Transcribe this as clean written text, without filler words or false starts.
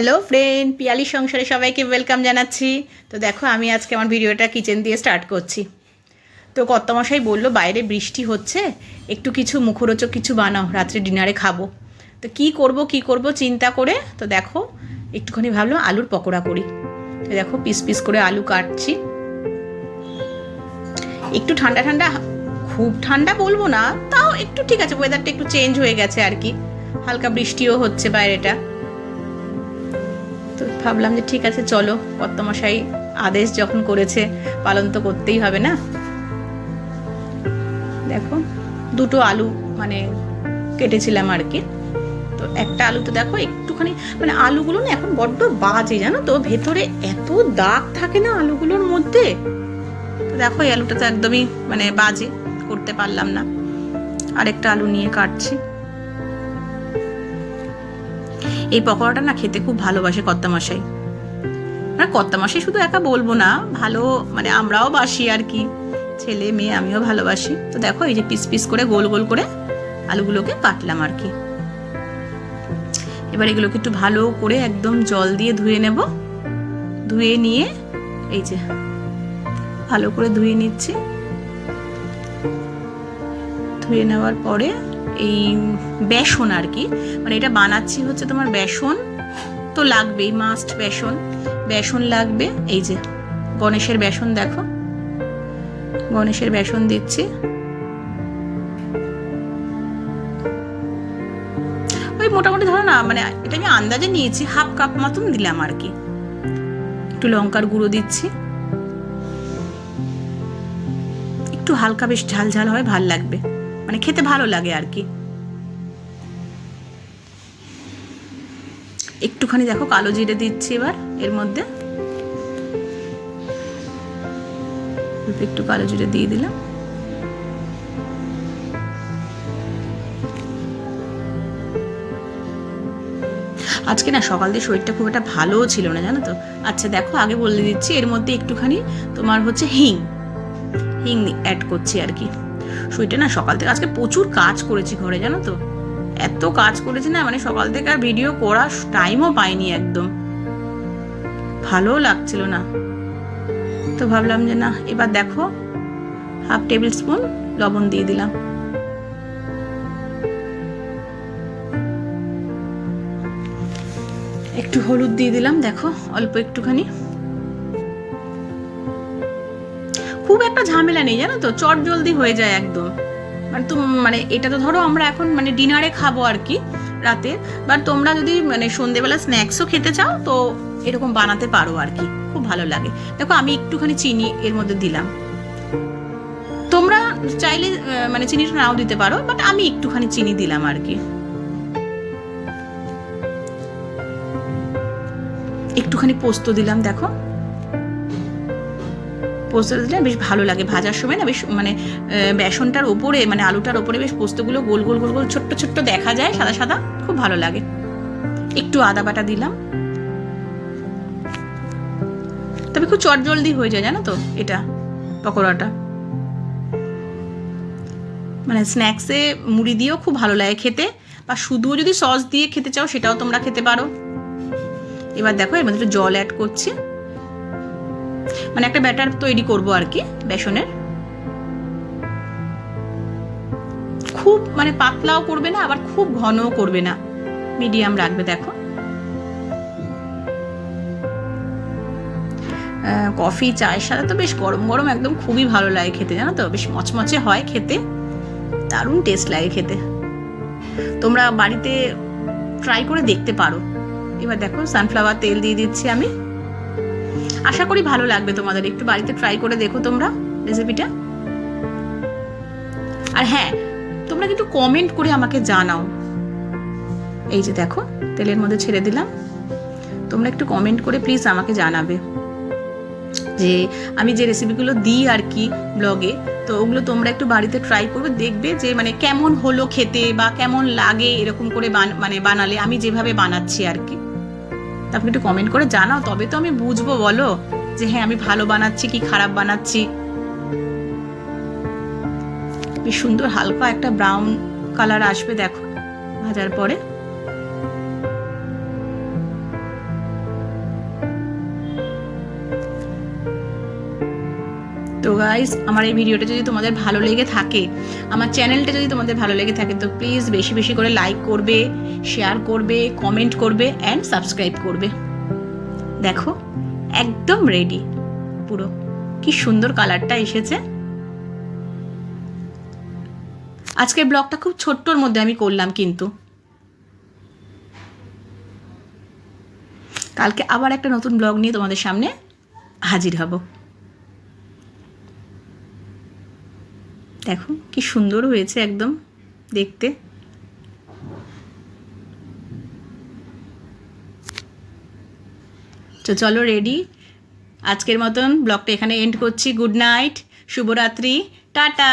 Hello friend, Piyali সংসারে সবাইকে welcome জানাচ্ছি। তো দেখো, আমি আজকে আমার ভিডিওটা কিচেন দিয়ে স্টার্ট করছি। তো কর্তামশাই বললো বাইরে বৃষ্টি হচ্ছে, একটু কিছু মুখরোচক কিছু বানাও, রাত্রে ডিনারে খাবো। তো কি করব চিন্তা করে তো দেখো একটুখানি ভাবলাম আলুর পকোড়া করি। তো দেখো পিস পিস করে আলু কাটছি। একটু ঠান্ডা ঠান্ডা, খুব ঠান্ডা বলবো না, তাও একটু ঠিক আছে, ওয়েদারটা একটু চেঞ্জ হয়ে গেছে আর কি, হালকা বৃষ্টিও হচ্ছে বাইরেটা। তো ভাবলাম যে ঠিক আছে, চলো, কর্তামশাই আদেশ যখন করেছে পালন তো করতেই হবে না। দেখো দুটো আলু মানে কেটেছিলাম আর কি। তো একটা আলু তো দেখো একটুখানি মানে আলুগুলো না এখন বড্ড বাজে, জানো তো, ভেতরে এত দাগ থাকে না আলুগুলোর মধ্যে। তো দেখো এই আলুটা তো একদমই মানে বাজে, করতে পারলাম না। আরেকটা আলু নিয়ে কাটছি। এই পকোড়াটা না খেতে খুব ভালোবাসে কর্তামশাই। আর কর্তামশাই শুধু একা বলবো না, ভালো মানে আমরাও বাসি আর কি, ছেলে মেয়ে আমিও ভালোবাসি। তো দেখো এই যে পিস পিস করে গোল গোল করে আলুগুলোকে কাটলাম আর কি। এবার এগুলোকে একটু ভালো করে একদম জল দিয়ে ধুয়ে নেব। ধুয়ে নিয়ে এই যে ভালো করে ধুয়ে নিচ্ছি। ধুয়ে নেওয়ার পরে এই বেসন আর কি, মানে এটা বানাচ্ছি হচ্ছে তোমার বেসন তো লাগবেই, মাস্ট বেসন লাগবে। এই যে গণেশের বেসন, দেখো গণেশের বেসন দিচ্ছি। ওই মোটামুটি ধরো না, মানে এটা আমি আন্দাজে নিয়েছি, হাফ কাপ মতন দিলাম আর কি। একটু লঙ্কার গুঁড়ো দিচ্ছি, একটু হালকা বেশ ঝাল ঝাল হয়, ভাল লাগবে, মানে খেতে ভালো লাগে আর কি। একটুখানি দেখো কালো জিরে দিচ্ছি এবার এর মধ্যে, একটু কালো জিরে দিয়ে দিলাম। আজকে না সকাল দিয়ে শরীরটা খুব একটা ভালোও ছিল না, জানো তো। আচ্ছা দেখো, আগে বলে দিচ্ছি এর মধ্যে একটুখানি তোমার হচ্ছে হিং অ্যাড করছি আর কি। শরীরটা না সকাল থেকে, আজকে প্রচুর কাজ করেছি ঘরে, জানো তো, এত কাজ করেছি না, মানে সকাল থেকে আর ভিডিও করার টাইমও পাইনি, একদম ভালোও লাগছিল না। তো ভাবলাম যে না, এবার দেখো হাফ টেবিল স্পুন লবণ দিয়ে দিলাম। একটু হলুদ দিয়ে দিলাম, দেখো অল্প একটুখানি। খুব একটা ঝামেলা নেই, জানো তো, চট জলদি হয়ে যায় একদম। মানে এটা তো ধরো আমরা এখন মানে ডিনারে খাবো আর কি রাতে, বাট তোমরা যদি মানে সন্ধেবেলা স্ন্যাক্সও খেতে চাও তো এরকম বানাতে পারো আর কি, খুব ভালো লাগে। দেখো আমি একটুখানি চিনি এর মধ্যে দিলাম, তোমরা চাইলে মানে চিনিটা নাও দিতে পারো, বাট আমি একটুখানি চিনি দিলাম আর কি। একটুখানি পোস্ত দিলাম, দেখো পোস্ত দিলে বেশ ভালো লাগে ভাজার সময় না, বেশ মানে বেসনটার ওপরে মানে আলুটার ওপরে বেশ পোস্তগুলো গোল গোল গোল গোল ছোট্ট ছোট্ট দেখা যায়, সাদা সাদা, খুব ভালো লাগে। একটু আদা বাটা দিলাম, তবে খুব চটজলদি হয়ে যায়, জানো তো, এটা পকোড়াটা মানে স্ন্যাক্সে মুড়ি দিয়েও খুব ভালো লাগে খেতে, বা শুধুও যদি সস দিয়ে খেতে চাও সেটাও তোমরা খেতে পারো। এবার দেখো এর মধ্যে একটু জল অ্যাড করছি, মানে একটা ব্যাটার তৈরি করবো আর কি বেসনের। খুব মানে পাতলাও করবে না, আবার খুব ঘনও করবে না, মিডিয়াম রাখবে। দেখো কফি চায়ের সাথে তো বেশ গরম গরম একদম খুবই ভালো লাগে খেতে, জানো তো, বেশ মচমচে হয় খেতে, দারুণ টেস্ট লাগে খেতে। তোমরা বাড়িতে ট্রাই করে দেখতে পারো। এবার দেখো সানফ্লাওয়ার তেল দিয়ে দিচ্ছি আমি, আশা করি ভালো লাগবে তোমাদের, একটু বাড়িতে ট্রাই করে দেখো তোমরা রেসিপিটা। আর হ্যাঁ, তোমরা কিন্তু কমেন্ট করে আমাকে জানাও। এই যে দেখো তেলের মধ্যে ছেড়ে দিলাম, তোমরা একটু কমেন্ট করে প্লিজ আমাকে জানাবে যে আমি যে রেসিপিগুলো দিই আর কি ব্লগে, তো ওগুলো তোমরা একটু বাড়িতে ট্রাই করবে, দেখবে যে মানে কেমন হলো খেতে বা কেমন লাগে এরকম করে মানে বানালে, আমি যেভাবে বানাচ্ছি আর কি। তারপর একটু কমেন্ট করে জানাও, তবে তো আমি বুঝবো, বলো যে হ্যাঁ আমি ভালো বানাচ্ছি কি খারাপ বানাচ্ছি। বেশ সুন্দর হালকা একটা ব্রাউন কালার আসবে দেখো ভাজার পরে। তো গাইস, আমার এই ভিডিওটা যদি তোমাদের ভালো লেগে থাকে, আমার চ্যানেলটা যদি তোমাদের ভালো লেগে থাকে, তো প্লিজ বেশি বেশি করে লাইক করবে, শেয়ার করবে, কমেন্ট করবে অ্যান্ড সাবস্ক্রাইব করবে। দেখো একদম রেডি পুরো, কি সুন্দর কালারটা এসেছে। আজকের ব্লগটা খুব ছোট্টর মধ্যে আমি করলাম, কিন্তু কালকে আবার একটা নতুন ব্লগ নিয়ে তোমাদের সামনে হাজির হব। দেখো কি সুন্দর হয়েছে একদম দেখতে। তো চলো রেডি, আজকের মতন ব্লগটা এখানে এন্ড করছি। গুড নাইট, শুভরাত্রি, টাটা।